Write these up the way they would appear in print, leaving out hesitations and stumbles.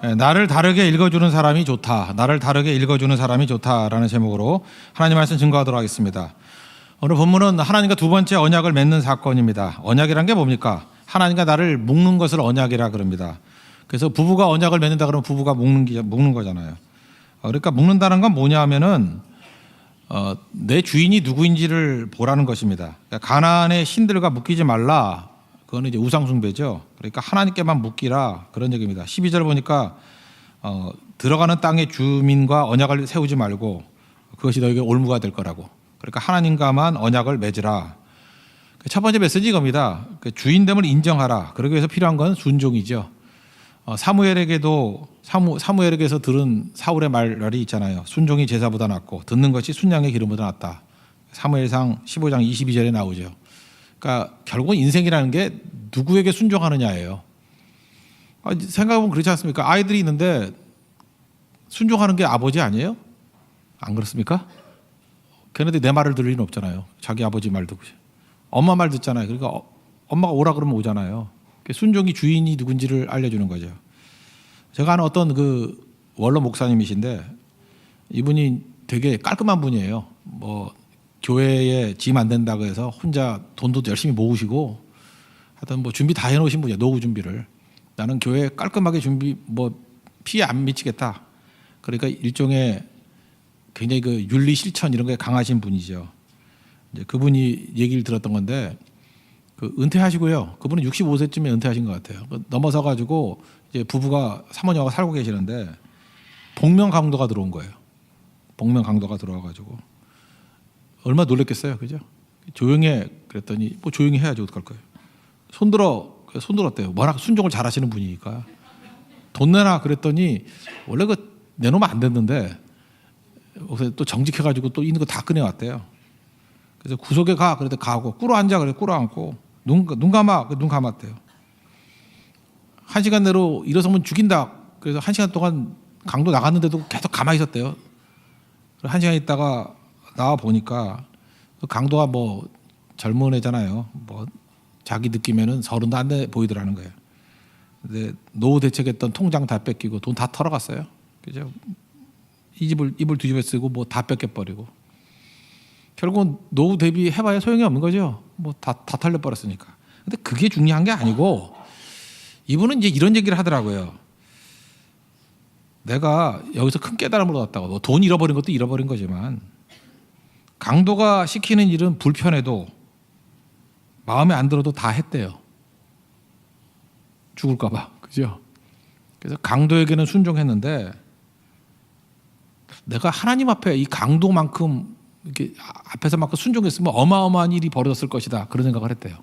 나를 다르게 읽어주는 사람이 좋다. 나를 다르게 읽어주는 사람이 좋다라는 제목으로 하나님 말씀 증거하도록 하겠습니다. 오늘 본문은 하나님과 두 번째 언약을 맺는 사건입니다. 언약이란 게 뭡니까? 하나님과 나를 묶는 것을 언약이라 그럽니다. 그래서 부부가 언약을 맺는다 그러면 부부가 묶는 거잖아요. 그러니까 묶는다는 건 뭐냐 하면은 내 주인이 누구인지를 보라는 것입니다. 그러니까 가나안의 신들과 묶이지 말라. 그거는 이제 우상숭배죠. 그러니까 하나님께만 묶이라 그런 얘기입니다. 12절 보니까 들어가는 땅의 주민과 언약을 세우지 말고 그것이 너에게 올무가 될 거라고. 그러니까 하나님과만 언약을 맺으라. 첫 번째 메시지 이겁니다. 주인됨을 인정하라. 그러기 위해서 필요한 건 순종이죠. 사무엘에게서 들은 사울의 말이 있잖아요. 순종이 제사보다 낫고 듣는 것이 순양의 기름보다 낫다. 사무엘상 15장 22절에 나오죠. 그러니까 결국은 인생이라는 게 누구에게 순종하느냐예요. 생각해보면 그렇지 않습니까? 아이들이 있는데 순종하는 게 아버지 아니에요? 안 그렇습니까? 걔네들 내 말을 들을 리는 없잖아요. 자기 아버지 말 듣고 엄마 말 듣잖아요. 그러니까 엄마가 오라 그러면 오잖아요. 순종이 주인이 누군지를 알려주는 거죠. 제가 아는 어떤 그 원로 목사님이신데 이분이 되게 깔끔한 분이에요. 뭐 교회에 짐 안 된다고 해서 혼자 돈도 열심히 모으시고 하여튼 뭐 준비 다 해놓으신 분이야. 노후 준비를. 나는 교회 깔끔하게 준비 뭐 피해 안 미치겠다. 그러니까 일종의 굉장히 그 윤리 실천 이런 게 강하신 분이죠. 이제 그분이 얘기를 들었던 건데 그 은퇴하시고요. 그분은 65세쯤에 은퇴하신 것 같아요. 넘어서 가지고 이제 부부가 사모님하고 살고 계시는데 복면 강도가 들어온 거예요. 복면 강도가 들어와 가지고 얼마나 놀랬겠어요, 그죠? 조용해 그랬더니 뭐 조용히 해야지 어떡할 거예요. 손들었대요. 워낙 순종을 잘하시는 분이니까 돈 내놔 그랬더니 원래 그 내놓으면 안 됐는데 또 정직해가지고 또 있는 거 다 꺼내왔대요. 그래서 구석에 가 그래도 가고 꿇어 앉아 그래 꿇어 앉고 눈 감아 눈 감았대요. 1시간 내로 일어서면 죽인다. 그래서 1시간 동안 강도 나갔는데도 계속 가만히 있었대요. 1시간 있다가 나와 보니까 강도가 뭐 젊은 애잖아요. 뭐 자기 느낌에는 30도 안 돼 보이더라는 거예요. 근데 노후 대책했던 통장 다 뺏기고 돈 다 털어갔어요. 그죠? 이불 뒤집어 쓰고 뭐 다 뺏겨버리고 결국은 노후 대비 해봐야 소용이 없는 거죠. 뭐 다 털려버렸으니까. 근데 그게 중요한 게 아니고 이분은 이제 이런 얘기를 하더라고요. 내가 여기서 큰 깨달음을 얻었다고. 뭐 돈 잃어버린 것도 잃어버린 거지만 강도가 시키는 일은 불편해도 마음에 안 들어도 다 했대요. 죽을까 봐. 그죠? 그래서 강도에게는 순종했는데 내가 하나님 앞에 이 강도만큼 이렇게 앞에서만큼 순종했으면 어마어마한 일이 벌어졌을 것이다. 그런 생각을 했대요.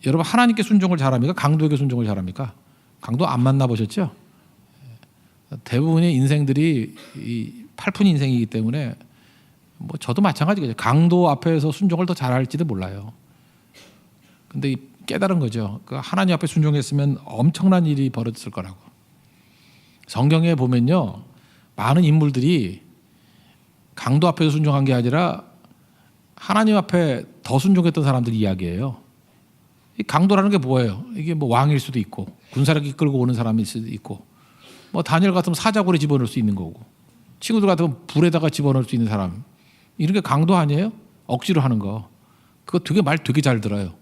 여러분 하나님께 순종을 잘합니까? 강도에게 순종을 잘합니까? 강도 안 만나보셨죠? 대부분의 인생들이 이 팔푼 인생이기 때문에 뭐 저도 마찬가지겠죠. 강도 앞에서 순종을 더 잘할지도 몰라요. 근데 깨달은 거죠. 그 하나님 앞에 순종했으면 엄청난 일이 벌어졌을 거라고. 성경에 보면요. 많은 인물들이 강도 앞에서 순종한 게 아니라 하나님 앞에 더 순종했던 사람들 이야기예요. 이 강도라는 게 뭐예요? 이게 뭐 왕일 수도 있고 군사력 이끌고 오는 사람일 수도 있고 뭐 다니엘 같으면 사자굴에 집어넣을 수 있는 거고 친구들 같으면 불에다가 집어넣을 수 있는 사람 이런 게 강도 아니에요? 억지로 하는 거. 그거 말 되게 잘 들어요.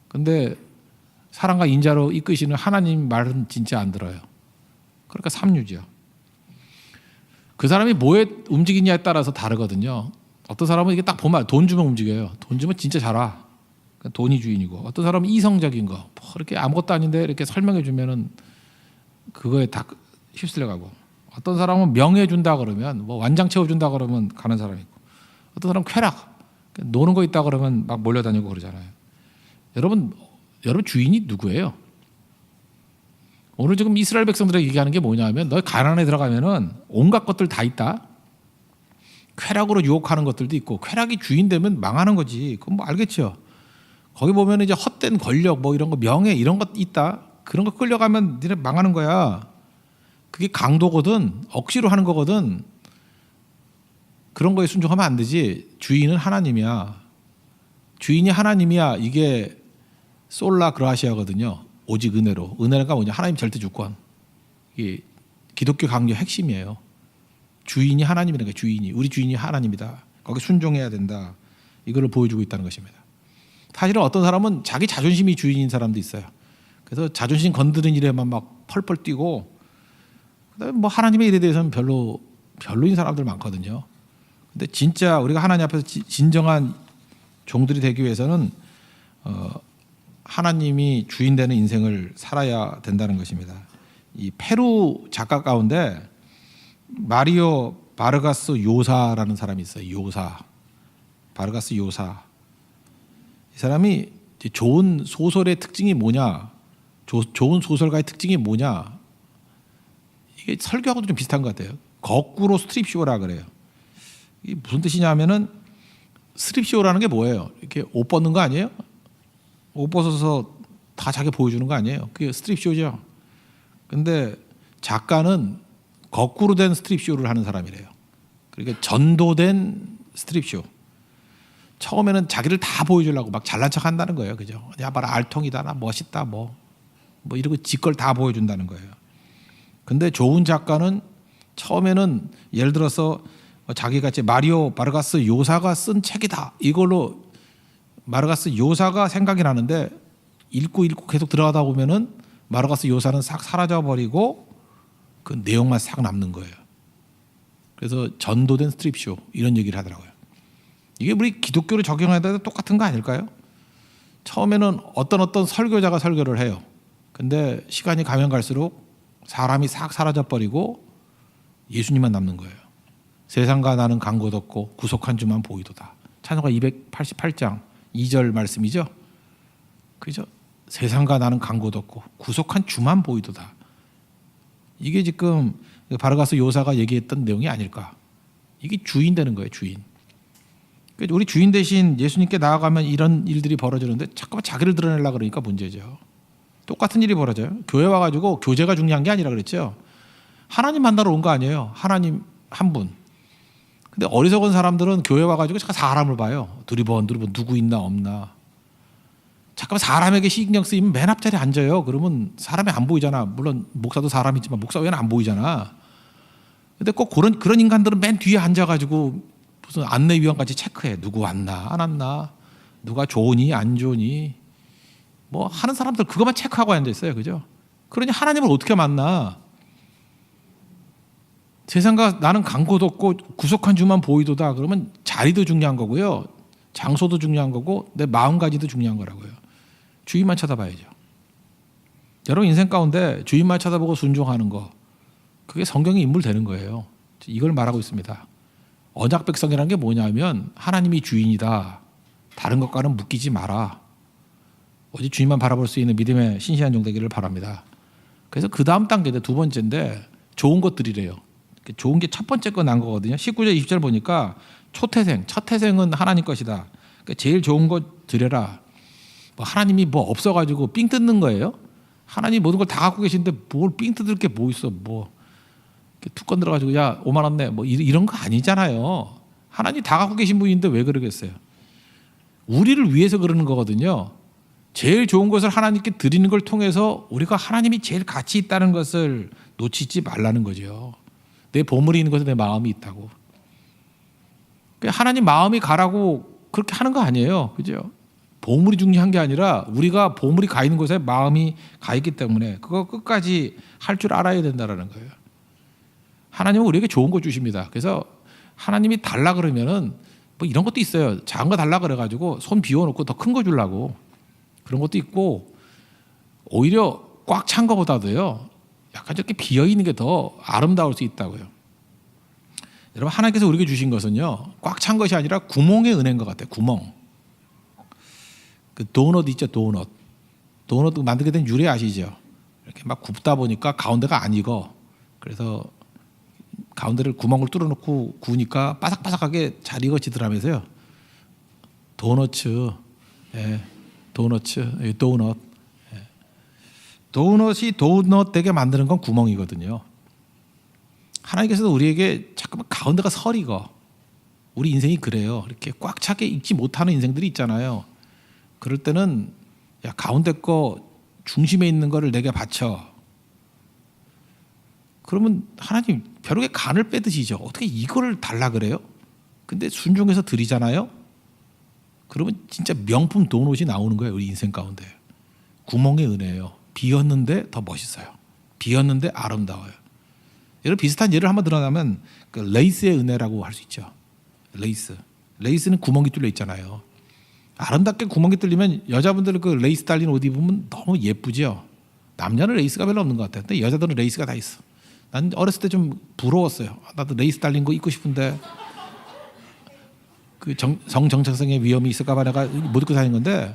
근데 사랑과 인자로 이끄시는 하나님 말은 진짜 안 들어요. 그러니까 삼류죠. 그 사람이 뭐에 움직이냐에 따라서 다르거든요. 어떤 사람은 이게 딱 보면 돈 주면 움직여요. 돈 주면 진짜 잘 와. 돈이 주인이고 어떤 사람은 이성적인 거 뭐 이렇게 아무것도 아닌데 이렇게 설명해 주면은 그거에 다 휩쓸려가고 어떤 사람은 명예 준다 그러면 뭐 완장 채워준다 그러면 가는 사람이 있고 어떤 사람은 쾌락 노는 거 있다 그러면 막 몰려다니고 그러잖아요. 여러분 주인이 누구예요? 오늘 지금 이스라엘 백성들에게 얘기하는 게 뭐냐면 너 가나안에 들어가면은 온갖 것들 다 있다. 쾌락으로 유혹하는 것들도 있고 쾌락이 주인 되면 망하는 거지. 그건 뭐 알겠죠. 거기 보면 이제 헛된 권력 뭐 이런 거 명예 이런 것 있다. 그런 거 끌려가면 니네 망하는 거야. 그게 강도거든. 억지로 하는 거거든. 그런 거에 순종하면 안 되지. 주인은 하나님이야. 주인이 하나님이야. 이게 솔라 그라시아거든요. 오직 은혜로. 은혜가 뭐냐? 하나님 절대 주권. 이게 기독교 강요 핵심이에요. 주인이 하나님이라는 게 주인이 우리 주인이 하나님이다. 거기 순종해야 된다. 이거를 보여주고 있다는 것입니다. 사실은 어떤 사람은 자기 자존심이 주인인 사람도 있어요. 그래서 자존심 건드는 일에만 막 펄펄 뛰고 그다음에 뭐 하나님의 일에 대해서는 별로인 사람들 많거든요. 근데 진짜 우리가 하나님 앞에서 진정한 종들이 되기 위해서는 하나님이 주인 되는 인생을 살아야 된다는 것입니다. 이 페루 작가 가운데 마리오 바르가스 요사라는 사람이 있어요. 요사. 바르가스 요사. 이 사람이 좋은 소설의 특징이 뭐냐? 좋은 소설가의 특징이 뭐냐? 이게 설교하고도 좀 비슷한 것 같아요. 거꾸로 스트립쇼라 그래요. 이게 무슨 뜻이냐면은 스트립쇼라는 게 뭐예요? 이렇게 옷 벗는 거 아니에요? 옷 벗어서 다 자기 보여주는 거 아니에요? 그게 스트립쇼죠. 근데 작가는 거꾸로 된 스트립쇼를 하는 사람이래요. 그러니까 전도된 스트립쇼. 처음에는 자기를 다 보여주려고 막 잘난 척 한다는 거예요. 그죠? 야, 봐라, 알통이다, 나 멋있다, 뭐 이러고 지 걸 다 보여준다는 거예요. 근데 좋은 작가는 처음에는 예를 들어서 자기같이 마리오 바르가스 요사가 쓴 책이다. 이걸로 바르가스 요사가 생각이 나는데 읽고 계속 들어가다 보면은 바르가스 요사는 싹 사라져 버리고 그 내용만 싹 남는 거예요. 그래서 전도된 스트립쇼 이런 얘기를 하더라고요. 이게 우리 기독교를 적용해야 돼도 똑같은 거 아닐까요? 처음에는 어떤 설교자가 설교를 해요. 근데 시간이 가면 갈수록 사람이 싹 사라져 버리고 예수님만 남는 거예요. 세상과 나는 간 곳 없고 구속한 주만 보이도다. 찬송가 288장 2절 말씀이죠. 그죠? 세상과 나는 간 곳 없고 구속한 주만 보이도다. 이게 지금 바르가스 요사가 얘기했던 내용이 아닐까. 이게 주인 되는 거예요. 주인. 우리 주인 대신 예수님께 나아가면 이런 일들이 벌어지는데 자꾸만 자기를 드러내려고 그러니까 문제죠. 똑같은 일이 벌어져요. 교회 와가지고 교제가 중요한 게 아니라 그랬죠. 하나님 만나러 온 거 아니에요. 하나님 한 분. 근데 어리석은 사람들은 교회 와가지고 잠깐 사람을 봐요. 두리번 누구 있나 없나. 잠깐 사람에게 신경 쓰이면 맨 앞자리에 앉아요. 그러면 사람이 안 보이잖아. 물론 목사도 사람이지만 목사 외에는 안 보이잖아. 근데 꼭 그런 인간들은 맨 뒤에 앉아가지고 무슨 안내위원 같이 체크해. 누구 왔나 안 왔나. 누가 좋으니 안 좋으니. 뭐 하는 사람들 그것만 체크하고 앉아 있어요. 그죠? 그러니 하나님을 어떻게 만나. 세상과 나는 간 곳 없고 구속한 주만 보이도다. 그러면 자리도 중요한 거고요. 장소도 중요한 거고 내 마음가짐도 중요한 거라고요. 주인만 쳐다봐야죠. 여러분 인생 가운데 주인만 쳐다보고 순종하는 거 그게 성경의 인물 되는 거예요. 이걸 말하고 있습니다. 언약 백성이라는 게 뭐냐면 하나님이 주인이다. 다른 것과는 묶이지 마라. 오직 주님만 바라볼 수 있는 믿음의 신실한 종 되기를 바랍니다. 그래서 그 다음 단계인데 두 번째인데 좋은 것들이래요. 좋은 게 첫 번째 거 난 거거든요. 19절 20절 보니까 첫 태생은 하나님 것이다. 그러니까 제일 좋은 것 드려라. 뭐 하나님이 뭐 없어가지고 삥 뜯는 거예요. 하나님 모든 걸 다 갖고 계신데 뭘 삥 뜯을 게 뭐 있어. 뭐 툭 건드려가지고 야 5만 원 내. 뭐 이런 거 아니잖아요. 하나님 다 갖고 계신 분인데 왜 그러겠어요. 우리를 위해서 그러는 거거든요. 제일 좋은 것을 하나님께 드리는 걸 통해서 우리가 하나님이 제일 가치 있다는 것을 놓치지 말라는 거죠. 내 보물이 있는 것에 내 마음이 있다고. 하나님 마음이 가라고 그렇게 하는 거 아니에요. 그죠? 보물이 중요한 게 아니라 우리가 보물이 가 있는 곳에 마음이 가 있기 때문에 그거 끝까지 할 줄 알아야 된다는 거예요. 하나님은 우리에게 좋은 거 주십니다. 그래서 하나님이 달라 그러면은 뭐 이런 것도 있어요. 작은 거 달라 그래가지고 손 비워놓고 더 큰 거 주려고 그런 것도 있고 오히려 꽉 찬 거보다도요. 약간 저렇게 비어 있는 게 더 아름다울 수 있다고요. 여러분 하나님께서 우리에게 주신 것은요. 꽉 찬 것이 아니라 구멍의 은혜인 것 같아요. 구멍. 그 도넛 있죠. 도넛 만들게 된 유래 아시죠? 이렇게 막 굽다 보니까 가운데가 안 익어. 그래서 가운데를 구멍을 뚫어놓고 구우니까 바삭바삭하게 잘 익어지더라면서요. 도넛츠. 예. 도넛츠. 도넛. 도넛이 도넛 되게 만드는 건 구멍이거든요. 하나님께서도 우리에게 자꾸만 가운데가 설익어. 우리 인생이 그래요. 이렇게 꽉 차게 익지 못하는 인생들이 있잖아요. 그럴 때는 야 가운데 거 중심에 있는 거를 내게 바쳐. 그러면 하나님 벼룩의 간을 빼드시죠. 어떻게 이거를 달라 그래요? 근데 순종해서 드리잖아요. 그러면 진짜 명품 도넛이 나오는 거예요. 우리 인생 가운데. 구멍의 은혜예요. 비었는데 더 멋있어요. 비었는데 아름다워요. 여러분 비슷한 예를 한번 들어가면 그 레이스의 은혜라고 할 수 있죠. 레이스는 구멍이 뚫려 있잖아요. 아름답게 구멍이 뚫리면 여자분들 그 레이스 달린 옷 입으면 너무 예쁘죠. 남녀는 레이스가 별로 없는 것 같아요. 근데 여자들은 레이스가 다 있어. 난 어렸을 때 좀 부러웠어요. 나도 레이스 달린 거 입고 싶은데 그 성정체성의 위험이 있을까봐 내가 못 입고 다니는 건데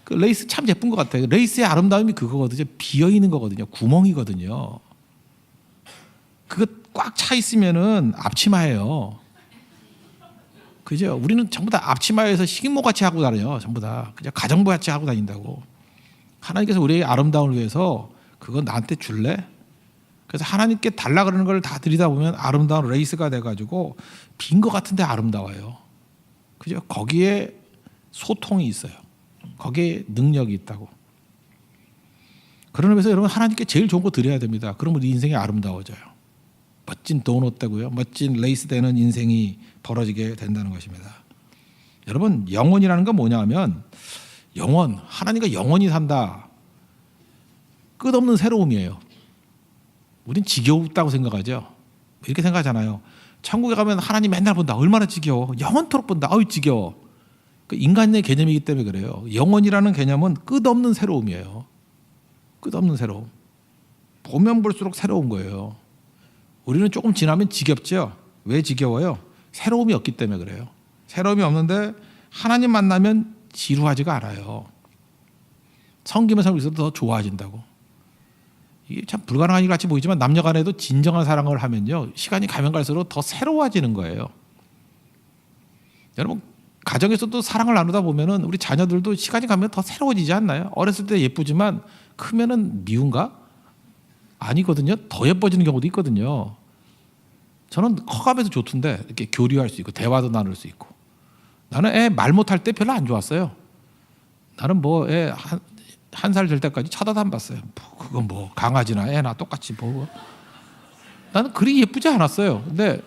그 레이스 참 예쁜 것 같아요. 레이스의 아름다움이 그거거든요. 비어 있는 거거든요. 구멍이거든요. 그거 꽉 차 있으면은 앞치마예요. 그죠? 우리는 전부 다 앞치마에서 식인모 같이 하고 다녀요. 전부 다 그냥 가정부 같이 하고 다닌다고. 하나님께서 우리의 아름다움을 위해서 그건 나한테 줄래? 그래서 하나님께 달라 그러는 걸 다 드리다 보면 아름다운 레이스가 돼가지고 빈 것 같은데 아름다워요. 그죠? 거기에 소통이 있어요. 거기에 능력이 있다고. 그런 의미에서 여러분 하나님께 제일 좋은 거 드려야 됩니다. 그러면 우리 인생이 아름다워져요. 멋진 도넛 되고요. 멋진 레이스 되는 인생이 벌어지게 된다는 것입니다. 여러분 영원이라는 건 뭐냐 하면 영원, 하나님과 영원히 산다. 끝없는 새로움이에요. 우린 지겹다고 생각하죠. 이렇게 생각하잖아요. 천국에 가면 하나님 맨날 본다. 얼마나 지겨워. 영원토록 본다. 아유 지겨워. 그 인간의 개념이기 때문에 그래요. 영원이라는 개념은 끝없는 새로움이에요. 끝없는 새로움. 보면 볼수록 새로운 거예요. 우리는 조금 지나면 지겹죠. 왜 지겨워요? 새로움이 없기 때문에 그래요. 새로움이 없는데 하나님 만나면 지루하지가 않아요. 섬기면 섬길수록 더 좋아진다고. 이게 참 불가능한 일 같이 보이지만 남녀 간에도 진정한 사랑을 하면요, 시간이 가면 갈수록 더 새로워지는 거예요. 여러분 가정에서도 사랑을 나누다 보면은 우리 자녀들도 시간이 가면 더 새로워지지 않나요? 어렸을 때 예쁘지만 크면은 미운가? 아니거든요. 더 예뻐지는 경우도 있거든요. 저는 커가면서 좋던데 이렇게 교류할 수 있고 대화도 나눌 수 있고. 나는 애 말 못할 때 별로 안 좋았어요. 나는 뭐 애 한 살 될 때까지 쳐다도 안 봤어요. 그건 뭐 강아지나 애나 똑같이 보고. 나는 그리 예쁘지 않았어요. 근데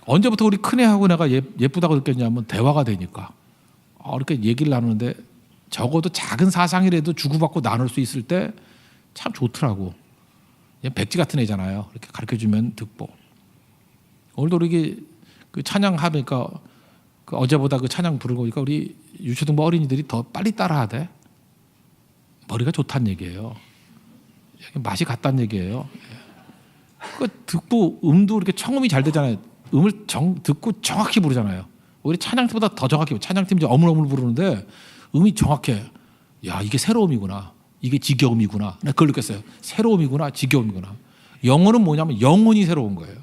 언제부터 우리 큰애하고 내가 예쁘다고 느꼈냐면 대화가 되니까. 이렇게 얘기를 나누는데 적어도 작은 사상이라도 주고받고 나눌 수 있을 때 참 좋더라고. 백지 같은 애잖아요. 이렇게 가르쳐주면 듣고. 오늘도 우리 그 찬양하니까 그 어제보다 그 찬양 부르고 그러니까 우리 유초등부 어린이들이 더 빨리 따라하대. 머리가 좋다는 얘기예요. 맛이 같다는 얘기예요. 그 듣고 음도 이렇게 청음이 잘 되잖아요. 음을 듣고 정확히 부르잖아요. 오히려 찬양팀보다 더 정확히. 찬양팀이 이제 어물어물 부르는데 음이 정확해. 야 이게 새로움이구나. 이게 지겨움이구나. 내가 그걸 느꼈어요. 새로움이구나. 지겨움이구나. 영혼은 뭐냐면 영혼이 새로운 거예요.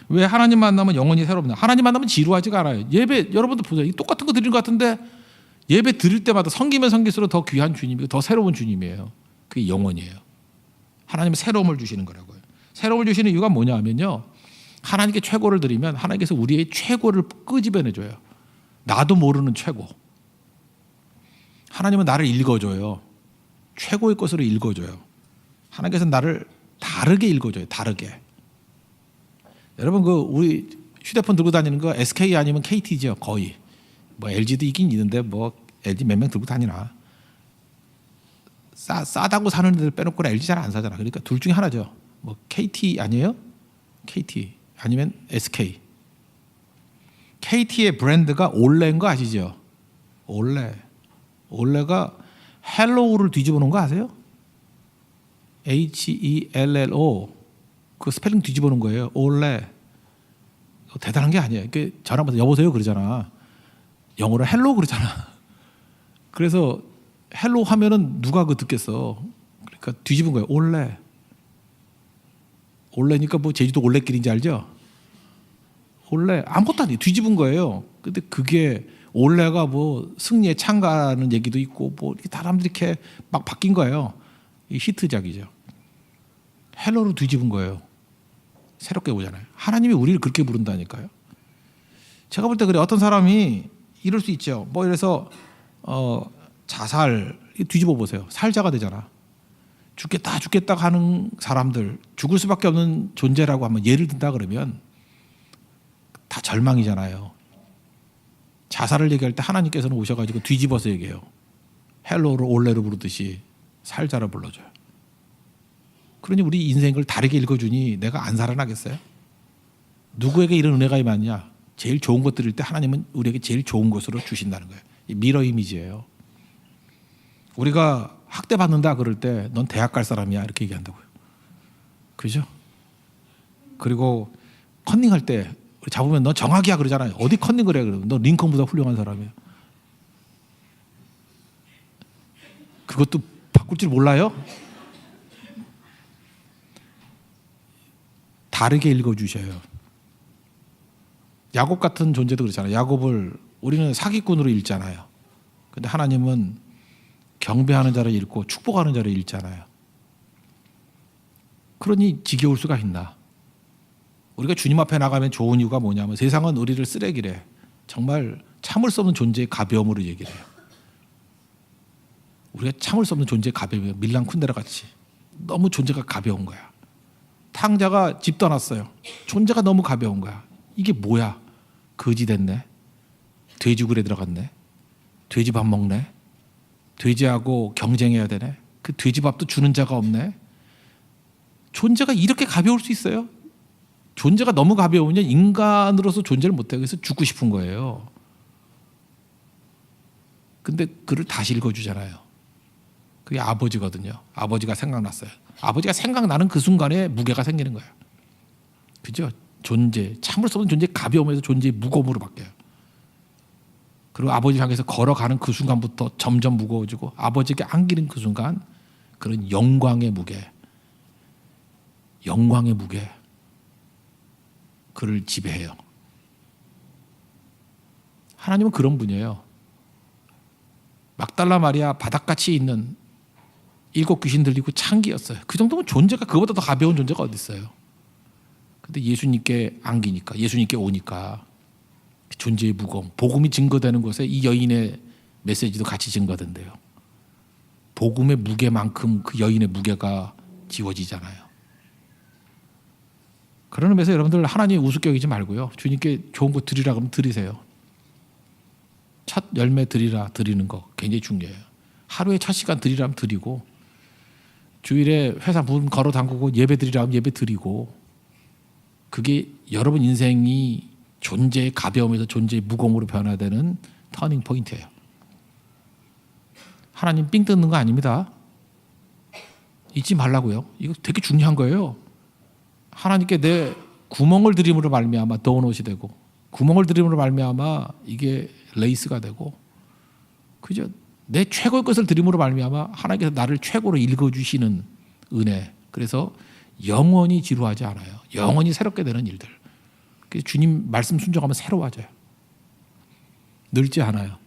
왜 하나님 만나면 영혼이 새롭냐? 하나님 만나면 지루하지가 않아요. 예배 여러분들 보세요. 똑같은 거 드리는 것 같은데 예배 드릴 때마다 섬기면 섬길수록 더 귀한 주님이고 더 새로운 주님이에요. 그게 영혼이에요. 하나님은 새로움을 주시는 거라고요. 새로움을 주시는 이유가 뭐냐 하면요, 하나님께 최고를 드리면 하나님께서 우리의 최고를 끄집어내줘요. 나도 모르는 최고. 하나님은 나를 읽어줘요. 최고의 것으로 읽어줘요. 하나님께서 나를 다르게 읽어줘요. 다르게. 여러분 그 우리 휴대폰 들고 다니는 거 SK 아니면 KT죠. 거의. 뭐 LG도 있긴 있는데 뭐 LG 몇 명 들고 다니나. 싸다고 사는 애들 빼놓고는 LG 잘 안 사잖아. 그러니까 둘 중에 하나죠. 뭐 KT 아니에요? KT 아니면 SK. KT의 브랜드가 올레인 거 아시죠? 올레. 올레가 헬로우를 뒤집어 놓은 거 아세요? HELLO. 그 스펠링 뒤집어 놓은 거예요. 올레. 대단한 게 아니에요. 그 전화번호 여보세요 그러잖아. 영어로 헬로 그러잖아. 그래서 헬로 하면은 누가 그 듣겠어. 그러니까 뒤집은 거예요. 올레. 올레니까 뭐 제주도 올레길인지 알죠? 올레 아무것도 아니에요. 뒤집은 거예요. 근데 그게 올레가 뭐 승리에 참가하는 얘기도 있고 뭐 이렇게 사람들이 이렇게 막 바뀐 거예요. 이 히트작이죠. 헬로로 뒤집은 거예요. 새롭게 보잖아요. 하나님이 우리를 그렇게 부른다니까요. 제가 볼 때 그래. 어떤 사람이 이럴 수 있죠. 뭐 이래서 자살 뒤집어 보세요. 살자가 되잖아. 죽겠다 죽겠다 하는 사람들, 죽을 수밖에 없는 존재라고 한번 예를 든다 그러면 다 절망이잖아요. 자살을 얘기할 때 하나님께서는 오셔가지고 뒤집어서 얘기해요. 헬로를 올레로 부르듯이 살자로 불러줘요. 그러니 우리 인생을 다르게 읽어주니 내가 안 살아나겠어요? 누구에게 이런 은혜가 임하냐? 제일 좋은 것 드릴 때 하나님은 우리에게 제일 좋은 것으로 주신다는 거예요. 이 미러 이미지예요. 우리가 학대받는다 그럴 때 넌 대학 갈 사람이야 이렇게 얘기한다고요. 그죠? 그리고 컨닝할 때 잡으면 너 정학이야 그러잖아요. 어디 컨닝을 해 그러면 너 링컨보다 훌륭한 사람이야. 그것도 바꿀 줄 몰라요? 다르게 읽어주셔요. 야곱 같은 존재도 그렇잖아요. 야곱을 우리는 사기꾼으로 읽잖아요. 근데 하나님은 경배하는 자를 읽고 축복하는 자를 읽잖아요. 그러니 지겨울 수가 있나? 우리가 주님 앞에 나가면 좋은 이유가 뭐냐면 세상은 우리를 쓰레기래. 정말 참을 수 없는 존재의 가벼움으로 얘기를 해요. 우리가 참을 수 없는 존재의 가벼움이에요. 밀란 쿤데라 같이. 너무 존재가 가벼운 거야. 탕자가 집 떠났어요. 존재가 너무 가벼운 거야. 이게 뭐야? 거지 됐네. 돼지굴에 들어갔네. 돼지 밥 먹네. 돼지하고 경쟁해야 되네. 그 돼지 밥도 주는 자가 없네. 존재가 이렇게 가벼울 수 있어요? 존재가 너무 가벼우면 인간으로서 존재를 못해요. 그래서 죽고 싶은 거예요. 근데 그를 다시 읽어주잖아요. 그게 아버지거든요. 아버지가 생각났어요. 아버지가 생각나는 그 순간에 무게가 생기는 거예요. 그죠? 존재, 참을 수 없는 존재의 가벼움에서 존재의 무거움으로 바뀌어요. 그리고 아버지 향해서 걸어가는 그 순간부터 점점 무거워지고 아버지에게 안기는 그 순간 그런 영광의 무게, 영광의 무게 그를 지배해요. 하나님은 그런 분이에요. 막달라 마리아 바닥같이 있는 7 귀신 들리고 창기였어요. 그 정도면 존재가 그보다 더 가벼운 존재가 어디 있어요? 근데 예수님께 안기니까, 예수님께 오니까 존재의 무거움, 복음이 증거되는 곳에 이 여인의 메시지도 같이 증거된대요. 복음의 무게만큼 그 여인의 무게가 지워지잖아요. 그런 의미에서 여러분들 하나님 우습게 여기지 말고요. 주님께 좋은 거 드리라 그러면 드리세요. 첫 열매 드리라 드리는 거 굉장히 중요해요. 하루에 첫 시간 드리라면 드리고 주일에 회사 문 걸어 담그고 예배 드리라면 예배 드리고 그게 여러분 인생이 존재의 가벼움에서 존재의 무거움으로 변화되는 터닝 포인트예요. 하나님 삥 뜯는 거 아닙니다. 잊지 말라고요. 이거 되게 중요한 거예요. 하나님께 내 구멍을 들임으로 말미암아 도넛이 되고 구멍을 들임으로 말미암아 이게 레이스가 되고 그죠? 내 최고의 것을 드림으로 말미암아 하나님께서 나를 최고로 읽어주시는 은혜. 그래서 영원히 지루하지 않아요. 영원히 새롭게 되는 일들. 그래서 주님 말씀 순종하면 새로워져요. 늘지 않아요.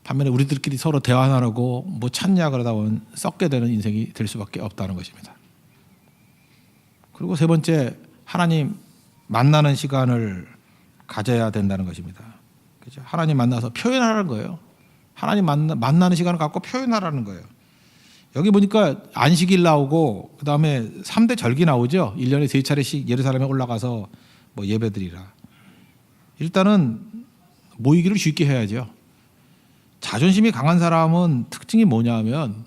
반면에 우리들끼리 서로 대화하라고 뭐 찾냐 그러다 보면 썩게 되는 인생이 될 수밖에 없다는 것입니다. 그리고 세 번째, 하나님 만나는 시간을 가져야 된다는 것입니다. 그렇죠? 하나님 만나서 표현하라는 거예요. 하나님 만나는 시간을 갖고 표현하라는 거예요. 여기 보니까 안식일 나오고 그다음에 3대 절기 나오죠. 1년에 3차례씩 예루살렘에 올라가서 뭐 예배드리라. 일단은 모이기를 쉽게 해야죠. 자존심이 강한 사람은 특징이 뭐냐면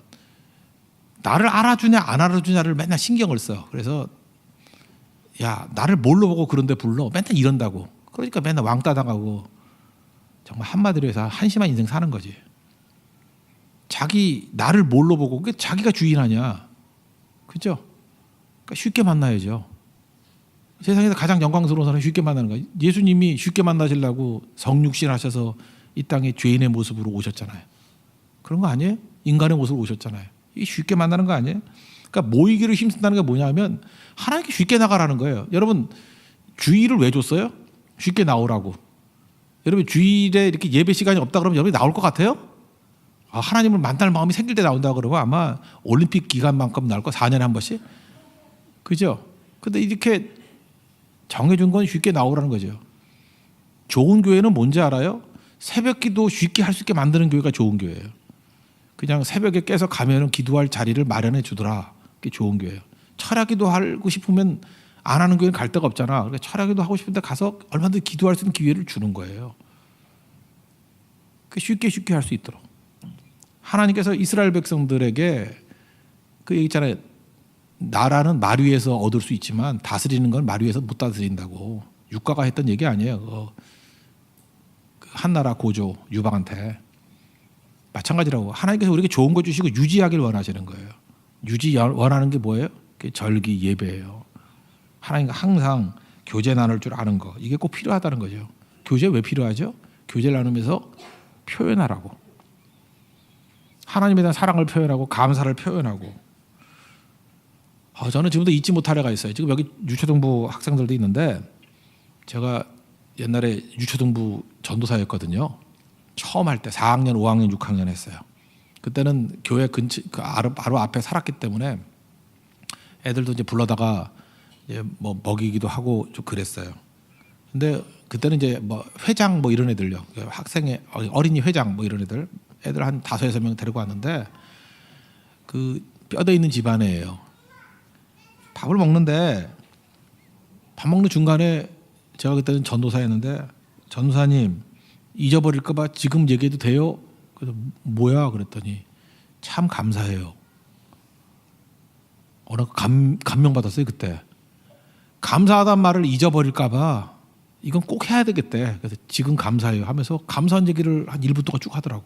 나를 알아주냐 안 알아주냐를 맨날 신경을 써. 그래서 야 나를 뭘로 보고 그런데 불러? 맨날 이런다고. 그러니까 맨날 왕따 당하고 정말 한마디로 해서 한심한 인생 사는 거지. 자기 나를 뭘로 보고 그게 자기가 주인하냐. 그죠? 그러니까 쉽게 만나야죠. 세상에서 가장 영광스러운 사람이 쉽게 만나는 거예요. 예수님이 쉽게 만나시려고 성육신 하셔서 이 땅에 죄인의 모습으로 오셨잖아요. 그런 거 아니에요? 인간의 모습으로 오셨잖아요. 이게 쉽게 만나는 거 아니에요? 그러니까 모이기를 힘쓴다는 게 뭐냐면 하나님께 쉽게 나가라는 거예요. 여러분 주일을 왜 줬어요? 쉽게 나오라고. 여러분 주일에 이렇게 예배 시간이 없다 그러면 여러분이 나올 것 같아요? 하나님을 만날 마음이 생길 때 나온다 그러면 아마 올림픽 기간만큼 나올 거 4년에 한 번씩? 그죠? 근데 이렇게 정해준 건 쉽게 나오라는 거죠. 좋은 교회는 뭔지 알아요? 새벽 기도 쉽게 할 수 있게 만드는 교회가 좋은 교회예요. 그냥 새벽에 깨서 가면은 기도할 자리를 마련해 주더라. 그게 좋은 교회예요. 철야기도 하고 싶으면 안 하는 교회는 갈 데가 없잖아. 그러니까 철야기도 하고 싶은데 가서 얼마든지 기도할 수 있는 기회를 주는 거예요. 쉽게 할 수 있도록. 하나님께서 이스라엘 백성들에게 그 얘기 있잖아요. 나라는 말 위에서 얻을 수 있지만 다스리는 건 말 위에서 못 다스린다고. 육가가 했던 얘기 아니에요. 한 나라 고조 유방한테 마찬가지라고. 하나님께서 우리에게 좋은 거 주시고 유지하길 원하시는 거예요. 유지 원하는 게 뭐예요? 그게 절기 예배예요. 하나님과 항상 교제 나눌 줄 아는 거, 이게 꼭 필요하다는 거죠. 교제 왜 필요하죠? 교제를 나누면서 표현하라고. 하나님에 대한 사랑을 표현하고 감사를 표현하고. 저는 지금도 잊지 못할 애가 있어요. 지금 여기 유초등부 학생들도 있는데 제가 옛날에 유초등부 전도사였거든요. 처음 할 때 4학년, 5학년, 6학년 했어요. 그때는 교회 근처 바로 앞에 살았기 때문에 애들도 이제 불러다가 이제 뭐 먹이기도 하고 좀 그랬어요. 근데 그때는 이제 뭐 회장 뭐 이런 애들요, 학생의 어린이 회장 뭐 이런 애들 한 5-6명 데리고 왔는데 그 뼈대 있는 집안이에요. 밥을 먹는데 밥 먹는 중간에 제가 그때는 전도사였는데 전도사님 잊어버릴까봐 지금 얘기해도 돼요? 그래서 뭐야 그랬더니 참 감사해요. 감명받았어요 그때. 감사하단 말을 잊어버릴까봐 이건 꼭 해야 되겠대. 그래서 지금 감사해요 하면서 감사한 얘기를 한 1분 동안 쭉 하더라고.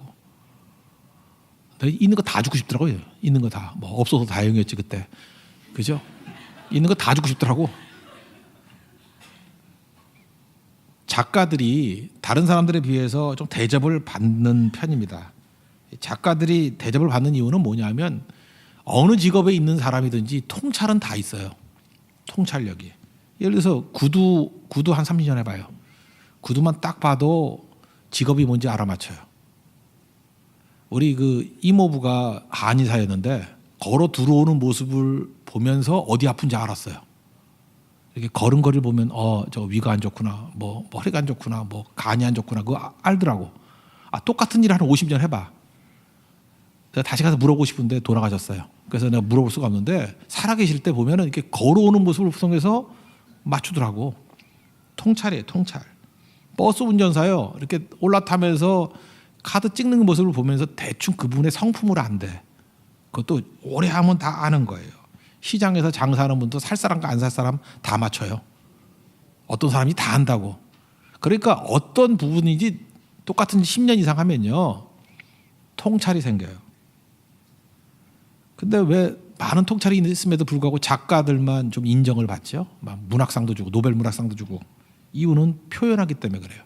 있는 거 다 주고 싶더라고요. 있는 거 다. 뭐 없어서 다행이었지 그때. 그죠? 있는 거 다 주고 싶더라고. 작가들이 다른 사람들에 비해서 좀 대접을 받는 편입니다. 작가들이 대접을 받는 이유는 뭐냐면 어느 직업에 있는 사람이든지 통찰은 다 있어요. 통찰력이. 예를 들어서 구두 한 30년 해봐요. 구두만 딱 봐도 직업이 뭔지 알아맞혀요. 우리 그 이모부가 한의사였는데 걸어 들어오는 모습을 보면서 어디 아픈지 알았어요. 이렇게 걸음걸이를 보면 저 위가 안 좋구나, 뭐 허리가 안 좋구나, 뭐 간이 안 좋구나, 그거 알더라고. 똑같은 일을 한 50년 해봐. 내가 다시 가서 물어보고 싶은데 돌아가셨어요. 그래서 내가 물어볼 수가 없는데 살아계실 때 보면은 이렇게 걸어오는 모습을 통해서 맞추더라고. 통찰이에요, 통찰. 버스 운전사요. 이렇게 올라타면서 카드 찍는 모습을 보면서 대충 그분의 성품을 안대. 그것도 오래 하면 다 아는 거예요. 시장에서 장사하는 분도 살 사람과 안 살 사람 다 맞춰요. 어떤 사람이 다 안다고. 그러니까 어떤 부분인지 똑같은 10년 이상 하면요 통찰이 생겨요. 근데 왜 많은 통찰이 있음에도 불구하고 작가들만 좀 인정을 받죠? 막 문학상도 주고 노벨 문학상도 주고. 이유는 표현하기 때문에 그래요.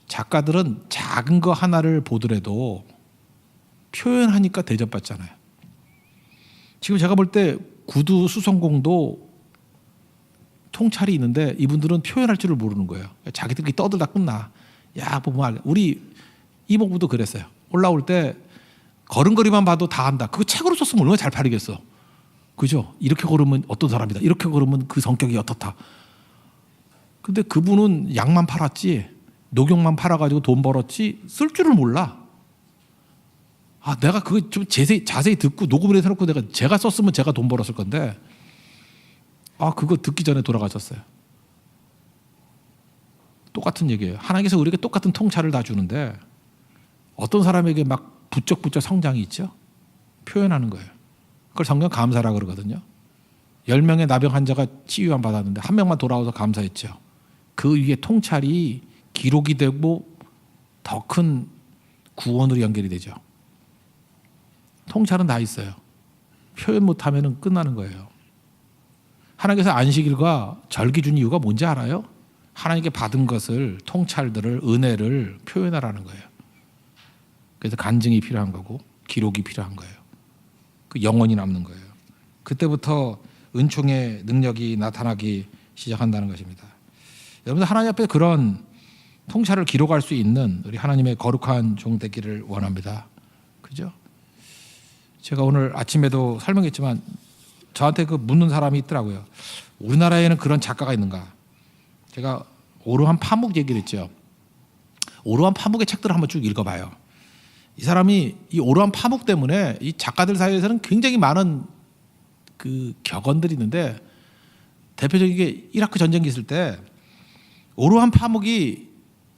작가들은 작은 거 하나를 보더라도 표현하니까 대접받잖아요. 지금 제가 볼 때 구두 수성공도 통찰이 있는데 이분들은 표현할 줄을 모르는 거예요. 자기들끼리 떠들다 끝나. 야, 뭐 우리 이모부도 그랬어요. 올라올 때 걸음걸이만 봐도 다 한다. 그거 책으로 썼으면 얼마나 잘 팔리겠어. 그죠? 이렇게 걸으면 어떤 사람이다. 이렇게 걸으면 그 성격이 어떻다. 근데 그분은 약만 팔았지, 녹용만 팔아가지고 돈 벌었지 쓸 줄을 몰라. 내가 그거 좀 자세히 듣고 녹음을 해놓고 제가 썼으면 제가 돈 벌었을 건데 그거 듣기 전에 돌아가셨어요. 똑같은 얘기예요. 하나님께서 우리에게 똑같은 통찰을 다 주는데 어떤 사람에게 막 부쩍부쩍 성장이 있죠. 표현하는 거예요. 그걸 성경 감사라고 그러거든요. 10명의 나병 환자가 치유만 받았는데 한 명만 돌아와서 감사했죠. 그 위에 통찰이 기록이 되고 더 큰 구원으로 연결이 되죠. 통찰은 다 있어요. 표현 못하면 끝나는 거예요. 하나님께서 안식일과 절기 준 이유가 뭔지 알아요? 하나님께 받은 것을, 통찰들을, 은혜를 표현하라는 거예요. 그래서 간증이 필요한 거고 기록이 필요한 거예요. 그 영원히 남는 거예요. 그때부터 은총의 능력이 나타나기 시작한다는 것입니다. 여러분들 하나님 앞에 그런 통찰을 기록할 수 있는 우리 하나님의 거룩한 종 되기를 원합니다. 그죠? 제가 오늘 아침에도 설명했지만 저한테 그 묻는 사람이 있더라고요. 우리나라에는 그런 작가가 있는가? 제가 오르한 파묵 얘기를 했죠. 오르한 파묵의 책들을 한번 쭉 읽어봐요. 이 사람이 이 오르한 파묵 때문에 이 작가들 사이에서는 굉장히 많은 그 격언들이 있는데, 대표적인 게 이라크 전쟁이 있을 때 오르한 파묵이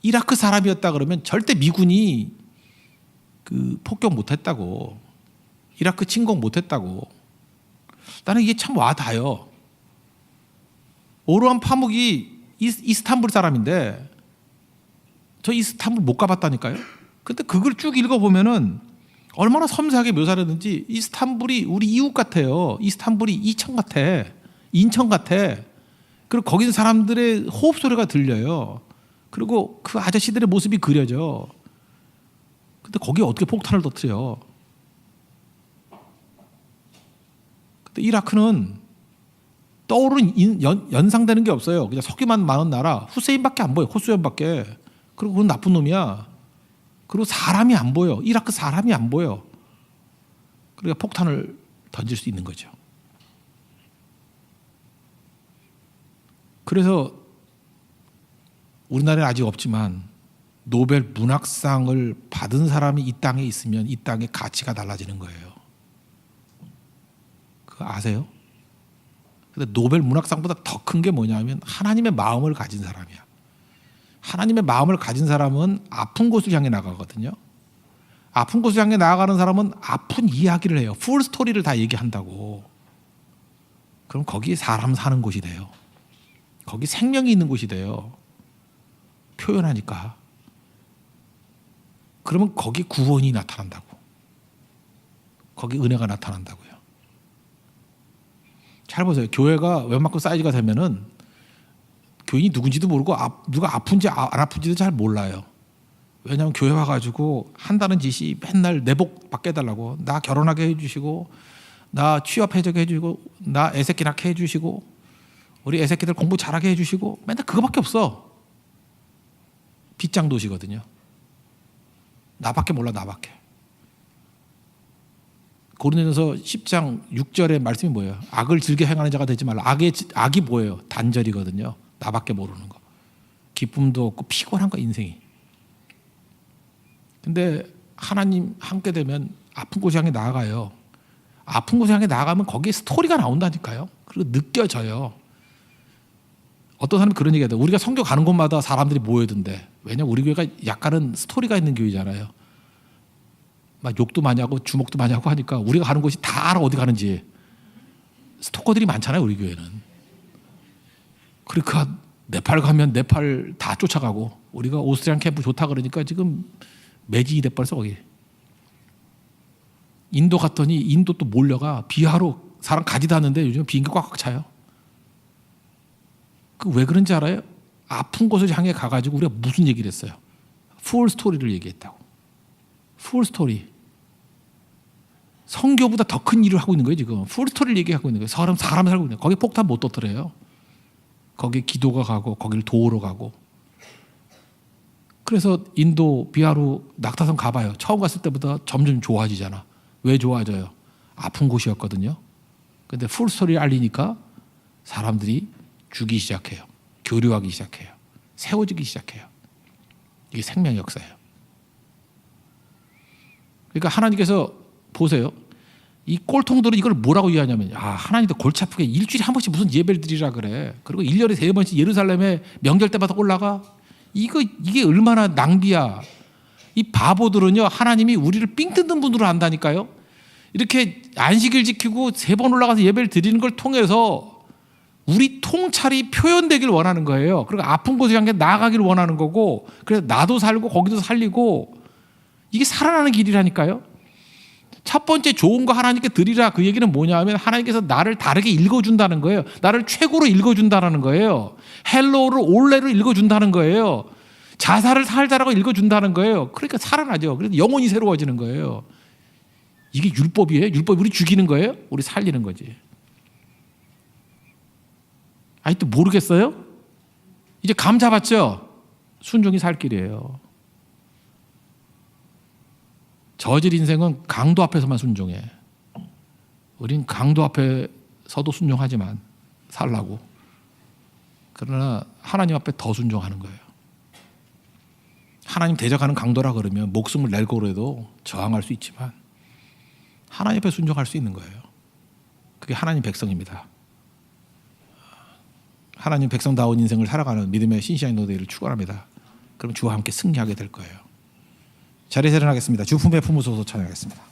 이라크 사람이었다 그러면 절대 미군이 그 폭격 못했다고, 이라크 침공 못했다고. 나는 이게 참 와닿아요. 오르한 파묵이 이스탄불 사람인데 저 이스탄불 못 가봤다니까요. 근데 그걸 쭉 읽어보면은 얼마나 섬세하게 묘사를 했는지, 이스탄불이 우리 이웃 같아요. 이스탄불이 이천 같아, 인천 같아. 그리고 거기 있는 사람들의 호흡 소리가 들려요. 그리고 그 아저씨들의 모습이 그려져. 근데 거기에 어떻게 폭탄을 터뜨려? 근데 이라크는 떠오르는 연상되는 게 없어요. 그냥 석유만 많은 나라, 후세인밖에 안 보여. 호수연밖에. 그리고 그건 나쁜 놈이야. 그리고 사람이 안 보여. 이라크 사람이 안 보여. 그러니까 폭탄을 던질 수 있는 거죠. 그래서 우리나라에 아직 없지만 노벨 문학상을 받은 사람이 이 땅에 있으면 이 땅의 가치가 달라지는 거예요. 그거 아세요? 근데 노벨 문학상보다 더 큰 게 뭐냐면 하나님의 마음을 가진 사람이야. 하나님의 마음을 가진 사람은 아픈 곳을 향해 나가거든요. 아픈 곳을 향해 나아가는 사람은 아픈 이야기를 해요. 풀 스토리를 다 얘기한다고. 그럼 거기 사람 사는 곳이 돼요. 거기 생명이 있는 곳이 돼요. 표현하니까. 그러면 거기 구원이 나타난다고. 거기 은혜가 나타난다고요. 잘 보세요. 교회가 웬만큼 사이즈가 되면은 교인이 누군지도 모르고 누가 아픈지 안 아픈지도 잘 몰라요. 왜냐하면 교회 와가지고 한다는 짓이 맨날 내복 받게 해달라고, 나 결혼하게 해주시고, 나 취업해주게 해주고, 나 애새끼 낳게 해주시고, 우리 애새끼들 공부 잘하게 해주시고, 맨날 그거밖에 없어. 빗장 도시거든요. 나밖에 몰라, 나밖에. 고린도전서 10장 6절의 말씀이 뭐예요? 악을 즐겨 행하는 자가 되지 말라. 악이 뭐예요? 단절이거든요. 나밖에 모르는 거. 기쁨도 없고 피곤한 거, 인생이. 근데 하나님 함께 되면 아픈 곳 향해 나아가요. 아픈 곳 향해 나아가면 거기에 스토리가 나온다니까요. 그리고 느껴져요. 어떤 사람이 그런 얘기하더라고요. 우리가 선교 가는 곳마다 사람들이 모여든대. 왜냐면 우리 교회가 약간은 스토리가 있는 교회잖아요. 막 욕도 많이 하고 주목도 많이 하고 하니까 우리가 가는 곳이 다 알아, 어디 가는지. 스토커들이 많잖아요, 우리 교회는. 그러니까 네팔 가면 네팔 다 쫓아가고, 우리가 오스트리안 캠프 좋다 그러니까 지금 매진이 돼버렸어 거기. 인도 갔더니 인도 또 몰려가. 비하로 사람 가지도 않는데 요즘 비행기 꽉꽉 차요. 그 왜 그런지 알아요? 아픈 곳을 향해 가가지고 우리가 무슨 얘기를 했어요? 풀 스토리를 얘기했다고. 풀 스토리. 성교보다 더 큰 일을 하고 있는 거예요 지금. 풀 스토리를 얘기하고 있는 거예요. 사람 살고 있는 거예요. 거기 폭탄 못 터뜨려요. 거기 기도가 가고 거기를 도우러 가고. 그래서 인도 비하로 낙타산 가봐요. 처음 갔을 때보다 점점 좋아지잖아. 왜 좋아져요? 아픈 곳이었거든요. 근데 풀스토리를 알리니까 사람들이 주기 시작해요. 교류하기 시작해요. 세워지기 시작해요. 이게 생명의 역사예요. 그러니까 하나님께서 보세요. 이 꼴통들은 이걸 뭐라고 이해하냐면, 하나님도 골치 아프게 일주일에 한 번씩 무슨 예배를 드리라 그래. 그리고 1년에 3번씩 예루살렘에 명절 때마다 올라가. 이게 얼마나 낭비야. 이 바보들은요, 하나님이 우리를 삥 뜯는 분으로 안다니까요. 이렇게 안식일 지키고 3번 올라가서 예배를 드리는 걸 통해서 우리 통찰이 표현되길 원하는 거예요. 그리고 아픈 곳을 향해 나아가길 원하는 거고, 그래서 나도 살고 거기도 살리고, 이게 살아나는 길이라니까요. 첫 번째 좋은 거 하나님께 드리라, 그 얘기는 뭐냐 하면 하나님께서 나를 다르게 읽어준다는 거예요. 나를 최고로 읽어준다는 거예요. 헬로우를 올레로 읽어준다는 거예요. 자살을 살자라고 읽어준다는 거예요. 그러니까 살아나죠. 그래서 영혼이 새로워지는 거예요. 이게 율법이에요? 율법이 우리 죽이는 거예요? 우리 살리는 거지. 아직도 모르겠어요? 이제 감 잡았죠? 순종이 살 길이에요. 저질 인생은 강도 앞에서만 순종해. 우린 강도 앞에서도 순종하지만 살라고. 그러나 하나님 앞에 더 순종하는 거예요. 하나님 대적하는 강도라 그러면 목숨을 낼고 그래도 저항할 수 있지만 하나님 앞에 순종할 수 있는 거예요. 그게 하나님 백성입니다. 하나님 백성다운 인생을 살아가는 믿음의 신실한 노대를 축원합니다. 그럼 주와 함께 승리하게 될 거예요. 자리에서 일어나겠습니다. 주품에 품으소서 찬양하겠습니다.